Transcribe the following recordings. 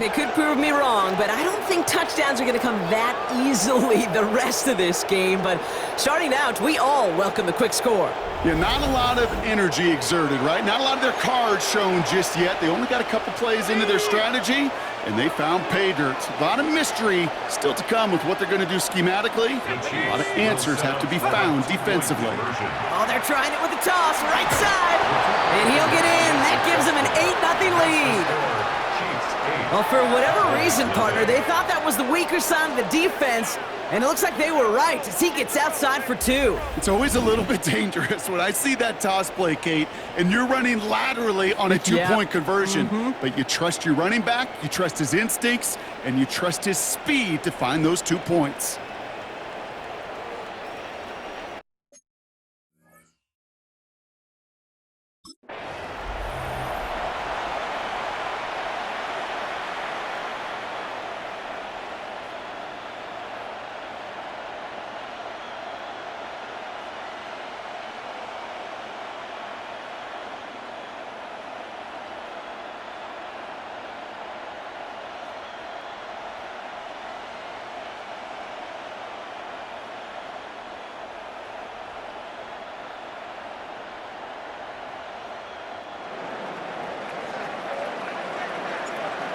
They could prove me wrong, but I don't think touchdowns are going to come that easily the rest of this game. But starting out, we all welcome the quick score. Yeah, not a lot of energy exerted, right? Not a lot of their cards shown just yet. They only got a couple plays into their strategy, and they found pay dirt. A lot of mystery still to come with what they're going to do schematically. A lot of answers have to be found defensively. Oh, they're trying it with the toss, right side. And he'll get in. That gives them an 8-0 lead. Well, for whatever reason, partner, they thought that was the weaker side of the defense, and it looks like they were right as he gets outside for 2. It's always a little bit dangerous when I see that toss play, Kate, and you're running laterally on a two-point conversion. But you trust your running back, you trust his instincts, and you trust his speed to find those 2 points.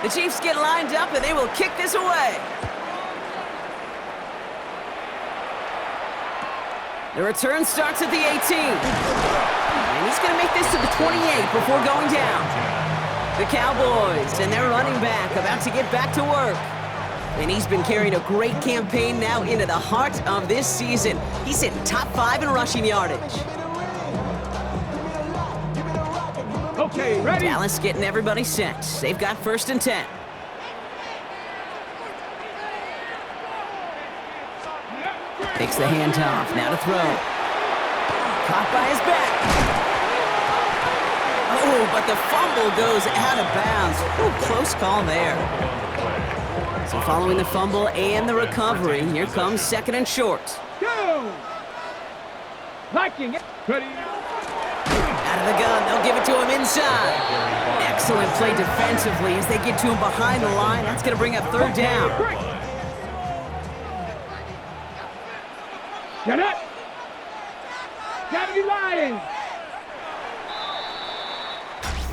The Chiefs get lined up, and they will kick this away. The return starts at the 18. And he's going to make this to the 28 before going down. The Cowboys and their running back about to get back to work. And he's been carrying a great campaign now into the heart of this season. He's hitting top 5 in rushing yardage. Okay, ready? Dallas getting everybody set. They've got 1st and 10. Takes the handoff. Now to throw. Caught by his back. Oh, but the fumble goes out of bounds. Ooh, close call there. So following the fumble and the recovery, here comes 2nd and short. Go! Blocking it. Ready? Out of the gun, they'll give it to him inside. Excellent play defensively as they get to him behind the line. That's going to bring up 3rd down. Get it! Gotta be lying!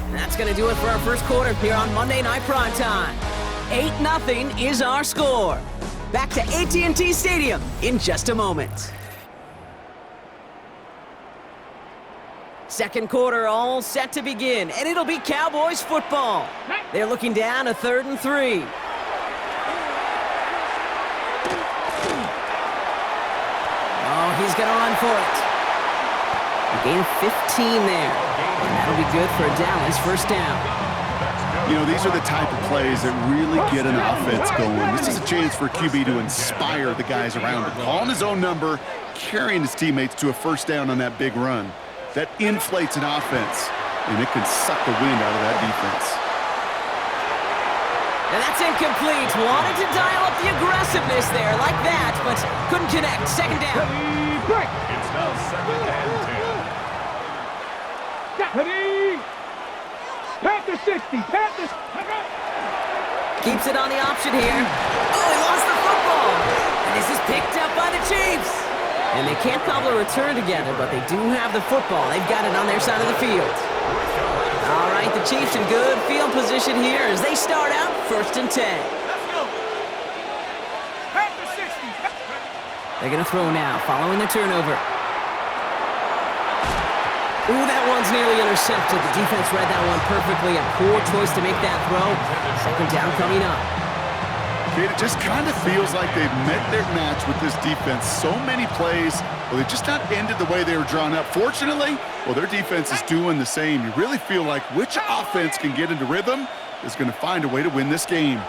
And that's going to do it for our first quarter here on Monday Night Primetime. 8-0 is our score. Back to AT&T Stadium in just a moment. Second quarter all set to begin, and it'll be Cowboys football. They're looking down a 3rd and 3. Oh, he's going to run for it. A gain of 15 there, and that'll be good for Dallas 1st down. You know, these are the type of plays that really get an offense going. This is a chance for QB to inspire the guys around him. Calling his own number, carrying his teammates to a 1st down on that big run. That inflates an offense, and it can suck the wind out of that defense. And that's incomplete. Wanted to dial up the aggressiveness there like that, but couldn't connect. 2nd down. It's now 2nd and 10. Ready? Panther 60. Panthers. Keeps it on the option here. Oh, he lost the football. And this is picked up by the Chiefs. And they can't cobble a return together, but they do have the football. They've got it on their side of the field. All right, the Chiefs in good field position here as they start out 1st and 10. They're going to throw now, following the turnover. Ooh, that one's nearly intercepted. The defense read that one perfectly. A poor choice to make that throw. 2nd down coming up. It just kind of feels like they've met their match with this defense. So many plays, well, they just not ended the way they were drawn up. Fortunately, well, their defense is doing the same. You really feel like which offense can get into rhythm is going to find a way to win this game.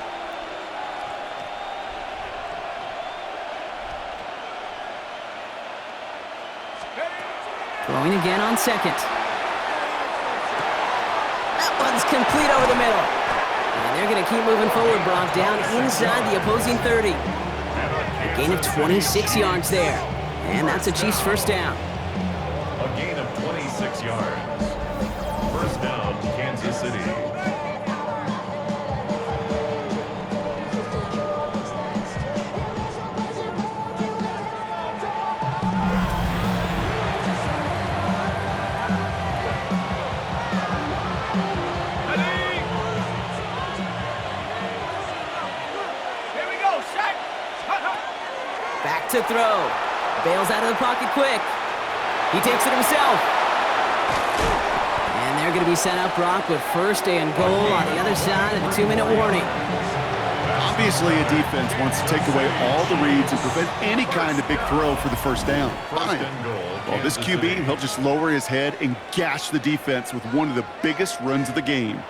Throwing again on 2nd. That one's complete over the middle. And they're going to keep moving forward, Brock, down inside the opposing 30. A gain of 26 yards there. And that's a Chiefs 1st down. A gain of 26 yards. 1st down, Kansas City. to throw. Bails out of the pocket quick. He takes it himself. And they're going to be sent up, Brock, with first and goal on the other side of the 2-minute warning. Obviously, a defense wants to take away all the reads and prevent any kind of big throw for the first down. Fine. Well, this QB, he'll just lower his head and gash the defense with one of the biggest runs of the game.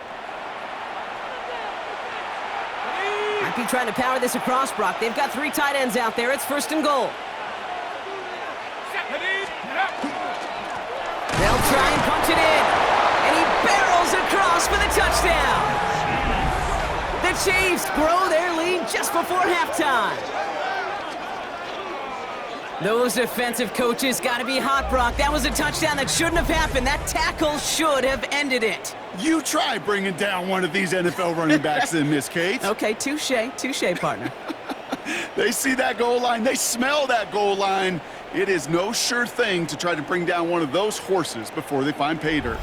Might be trying to power this across, Brock. They've got 3 tight ends out there. It's first and goal. They'll try and punch it in. And he barrels across for the touchdown. The Chiefs grow their lead just before halftime. Those defensive coaches got to be hot, Brock. That was a touchdown that shouldn't have happened. That tackle should have ended it. You try bringing down one of these NFL running backs in this, Kate. Okay, touche, partner. They see that goal line. They smell that goal line. It is no sure thing to try to bring down one of those horses before they find pay dirt.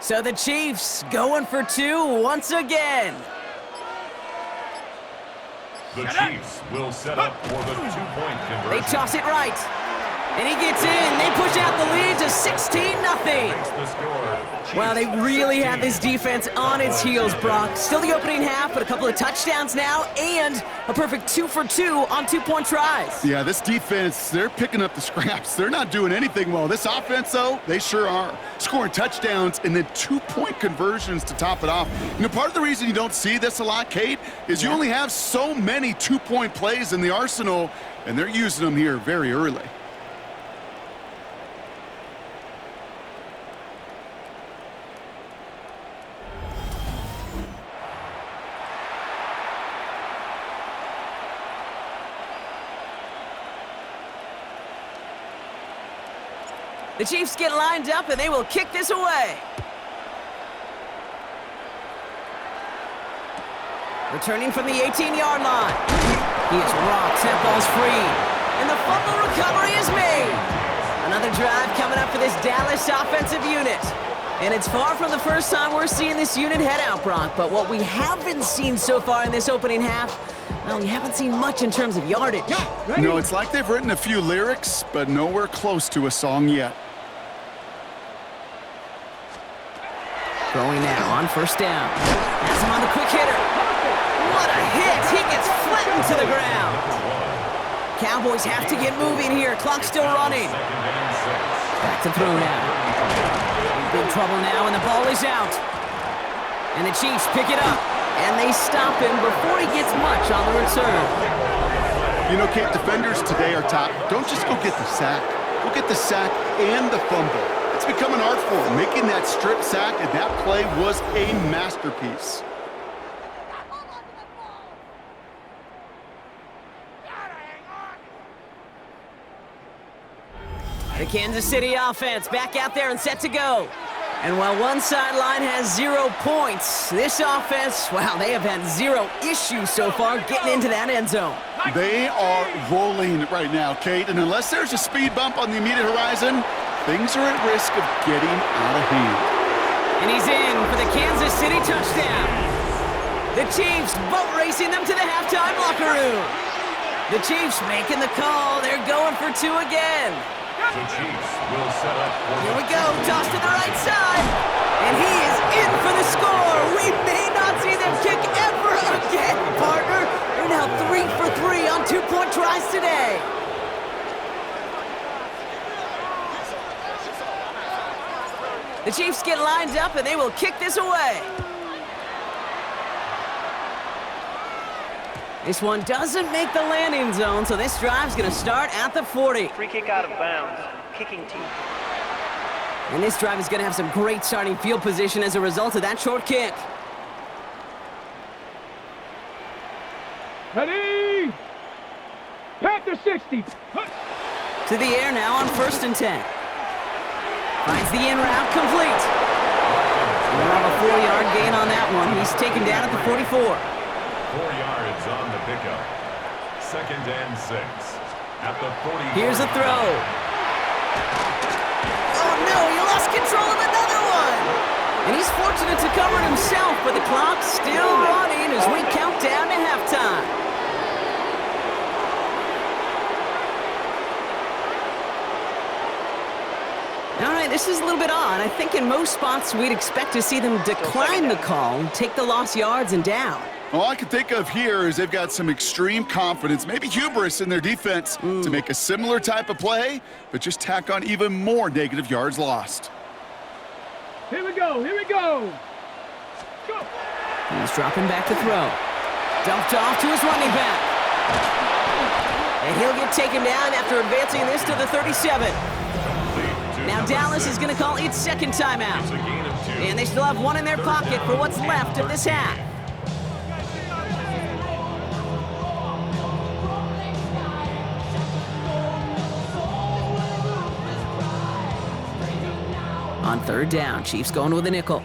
So the Chiefs going for 2 once again. The Chiefs will set up for the 2-point conversion. They toss it right. And he gets in. They push out the lead to 16-0. Wow, they really have this defense on its heels, Brock. Still the opening half, but a couple of touchdowns now, and a perfect 2 for 2 on 2-point tries. Yeah, this defense, they're picking up the scraps. They're not doing anything well. This offense, though, they sure are. Scoring touchdowns and then 2-point conversions to top it off. You know, part of the reason you don't see this a lot, Kate, is you only have so many 2-point plays in the arsenal, and they're using them here very early. The Chiefs get lined up, and they will kick this away. Returning from the 18-yard line. He is rocked. That ball's free. And the fumble recovery is made. Another drive coming up for this Dallas offensive unit. And it's far from the first time we're seeing this unit head out, Brock. But what we haven't seen so far in this opening half, well, we haven't seen much in terms of yardage. No, it's like they've written a few lyrics, but nowhere close to a song yet. Throwing now on first down. Has him on the quick hitter. What a hit! He gets flattened to the ground. Cowboys have to get moving here. Clock still running. Back to throw now. In big trouble now, and the ball is out. And the Chiefs pick it up. And they stop him before he gets much on the return. You know, Kate, defenders today are top. Don't just go get the sack. Go get the sack and the fumble. It's become an art form. Making that strip sack and that play was a masterpiece. The Kansas City offense back out there and set to go. And while one sideline has 0 points, this offense, wow, they have had 0 issues so far getting into that end zone. They are rolling right now, Kate, and unless there's a speed bump on the immediate horizon, things are at risk of getting out of hand. And he's in for the Kansas City touchdown. The Chiefs boat racing them to the halftime locker room. The Chiefs making the call. They're going for 2 again. The Chiefs will set up for Here we go, toss to the right side. And he is in for the score. We may not see them kick ever again, partner. They're now 3 for 3 on 2-point tries today. The Chiefs get lined up, and they will kick this away. This one doesn't make the landing zone, so this drive's going to start at the 40. Free kick out of bounds. Kicking team. And this drive is going to have some great starting field position as a result of that short kick. Ready? Panther 60. To the air now on 1st and 10. Finds the in route complete. We'll have a 4-yard gain on that one. He's taken down at the 44. 4 yards on the pickup. 2nd and 6. At the 40. Here's a throw. Oh no, he lost control of another one. And he's fortunate to cover it himself, but the clock's still running as we count down to halftime. All right, this is a little bit odd. I think in most spots we'd expect to see them decline the call, take the lost yards and down. All I can think of here is they've got some extreme confidence, maybe hubris in their defense to make a similar type of play, but just tack on even more negative yards lost. Here we go. Here we go. Go. He's dropping back to throw. Dumped off to his running back. And he'll get taken down after advancing this to the 37. Now Dallas is going to call its 2nd timeout. And they still have one in their pocket for what's left of this half. On 3rd down, Chiefs going with a nickel.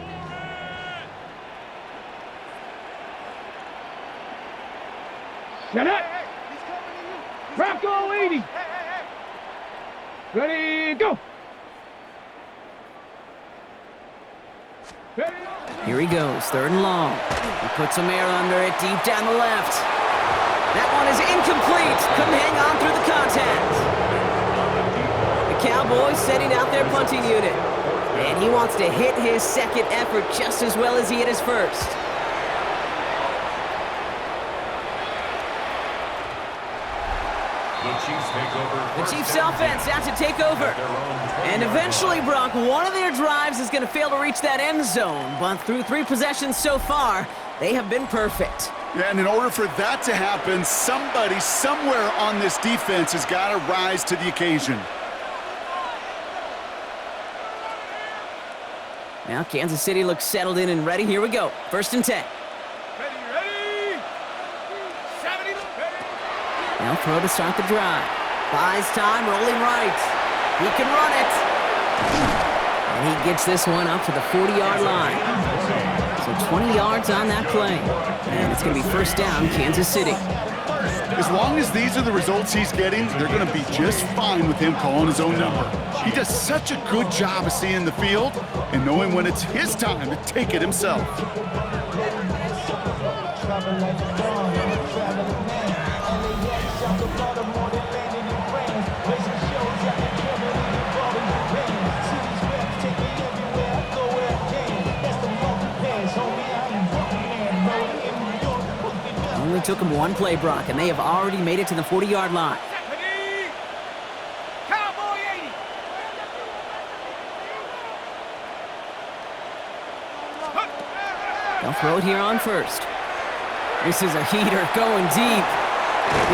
Set up. Rocco 80. Ready, go. Here he goes, 3rd and long. He puts some air under it, deep down the left. That one is incomplete. Couldn't hang on through the contact. The Cowboys setting out their punting unit. And he wants to hit his 2nd effort just as well as he hit his 1st. The Chiefs offense out to take over. And eventually, Brock, one of their drives is going to fail to reach that end zone. But through 3 possessions so far, they have been perfect. Yeah, and in order for that to happen, somebody somewhere on this defense has got to rise to the occasion. Now Kansas City looks settled in and ready. Here we go. 1st and 10. Ready. 70. Now throw to start the drive. Buys time, rolling right. He can run it. And he gets this one up to the 40-yard line. So 20 yards on that play. And it's going to be 1st down, Kansas City. As long as these are the results he's getting, they're going to be just fine with him calling his own number. He does such a good job of seeing the field and knowing when it's his time to take it himself. Only took him one play, Brock, and they have already made it to the 40-yard line. Cowboy 80. They'll throw it here on 1st. This is a heater going deep.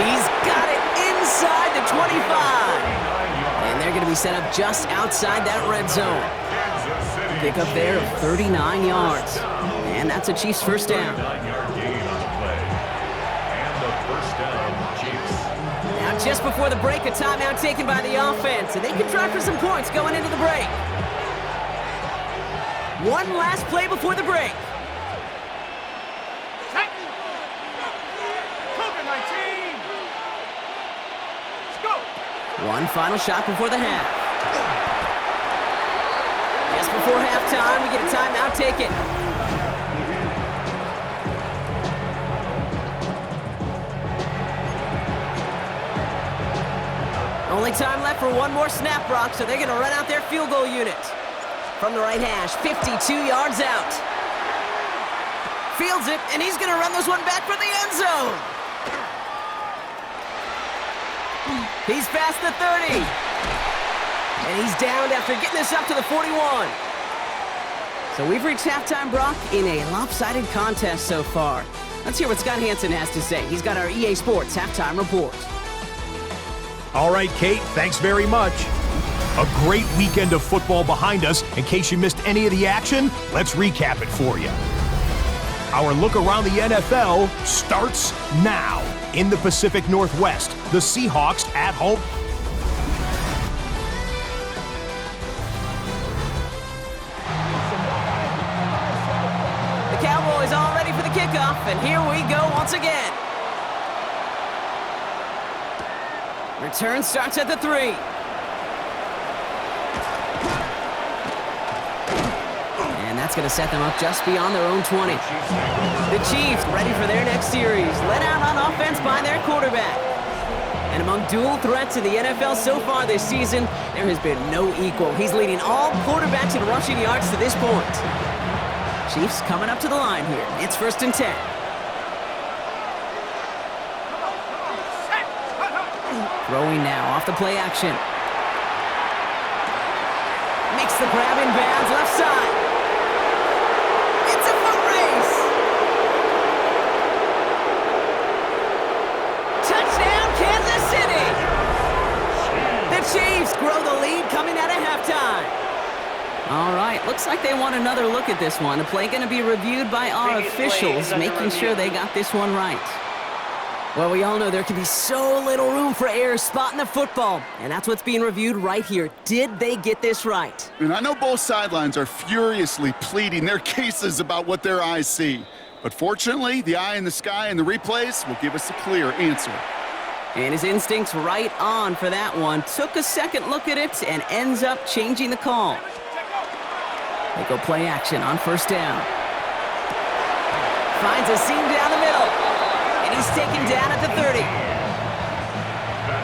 He's got it inside the 25. And they're going to be set up just outside that red zone. Pick up there of 39 yards. And that's a Chiefs 1st down. Now just before the break, a timeout taken by the offense. And they can try for some points going into the break. One last play before the break. One final shot before the half. Just before halftime, we get a timeout taken. Only time left for one more snap, Brock, so they're going to run out their field goal unit. From the right hash, 52 yards out. Fields it, and he's going to run this one back for the end zone. He's past the 30. And he's downed after getting this up to the 41. So we've reached halftime, Brock, in a lopsided contest so far. Let's hear what Scott Hansen has to say. He's got our EA Sports halftime report. All right, Kate, thanks very much. A great weekend of football behind us. In case you missed any of the action, let's recap it for you. Our look around the NFL starts now. In the Pacific Northwest, the Seahawks at home. The Cowboys all ready for the kickoff, and here we go once again. Return starts at the 3. And that's going to set them up just beyond their own 20. The Chiefs ready for their next series, led out on offense by their quarterback. And among dual threats in the NFL so far this season, there has been no equal. He's leading all quarterbacks in rushing yards to this point. Chiefs coming up to the line here. It's 1st and 10. Throwing now off the play action. Makes the grab in bounds left side. It's a foot race. Touchdown, Kansas City. The Chiefs grow the lead coming out of halftime. All right, looks like they want another look at this one. The play going to be reviewed by our officials, making sure they got this one right. Well, we all know there can be so little room for error spotting the football, and that's what's being reviewed right here. Did they get this right? And I know both sidelines are furiously pleading their cases about what their eyes see. But fortunately, the eye in the sky and the replays will give us a clear answer. And his instincts right on for that one. Took a second look at it and ends up changing the call. They go play action on 1st down. Finds a seam down the middle. And he's taken down at the 30.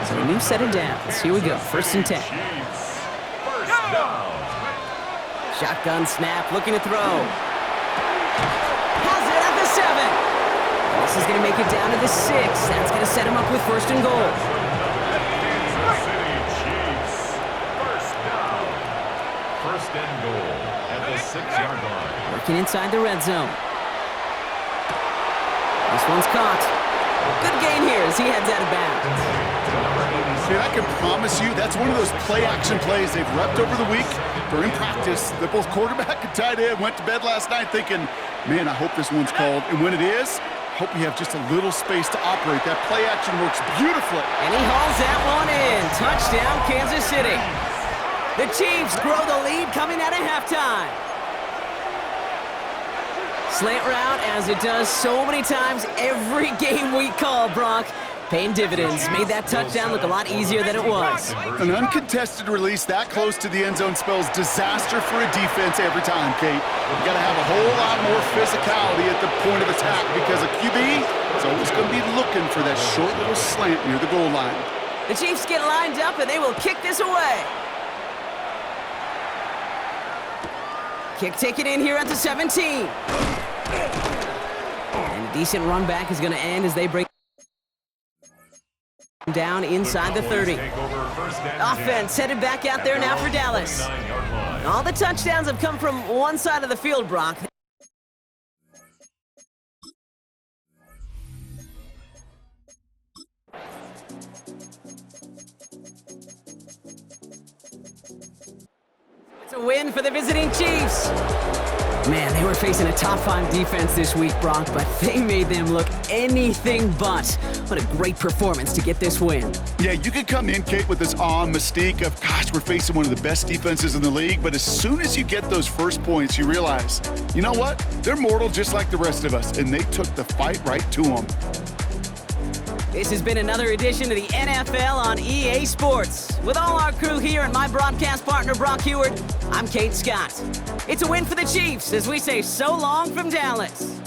So a new set of downs. Here we go, 1st and 10. Shotgun snap, looking to throw. Has it at the 7. This is going to make it down to the 6. That's going to set him up with 1st and goal. First and goal at the 6-yard line. Working inside the red zone. This one's caught. Good gain here as he heads out of bounds. And I can promise you that's one of those play-action plays they've repped over the week during practice that both quarterback and tight end went to bed last night thinking, man, I hope this one's called. And when it is, I hope you have just a little space to operate. That play-action works beautifully. And he hauls that one in. Touchdown, Kansas City. The Chiefs grow the lead coming out of halftime. Slant route, as it does so many times every game we call, Brock. Paying dividends. Made that touchdown look a lot easier than it was. An uncontested release that close to the end zone spells disaster for a defense every time, Kate. You got to have a whole lot more physicality at the point of attack because a QB is always going to be looking for that short little slant near the goal line. The Chiefs get lined up and they will kick this away. Kick taken in here at the 17. And a decent run back is going to end as they break down inside the 30. Offense headed back out there now for Dallas. All the touchdowns have come from one side of the field, Brock. It's a win for the visiting Chiefs. Man, they were facing a top-5 defense this week, Brock, but they made them look anything but. What a great performance to get this win. Yeah, you could come in, Kate, with this awe and mystique of, gosh, we're facing one of the best defenses in the league, but as soon as you get those first points, you realize, you know what? They're mortal just like the rest of us, and they took the fight right to them. This has been another edition of the NFL on EA Sports. With all our crew here and my broadcast partner, Brock Heward, I'm Kate Scott. It's a win for the Chiefs as we say so long from Dallas.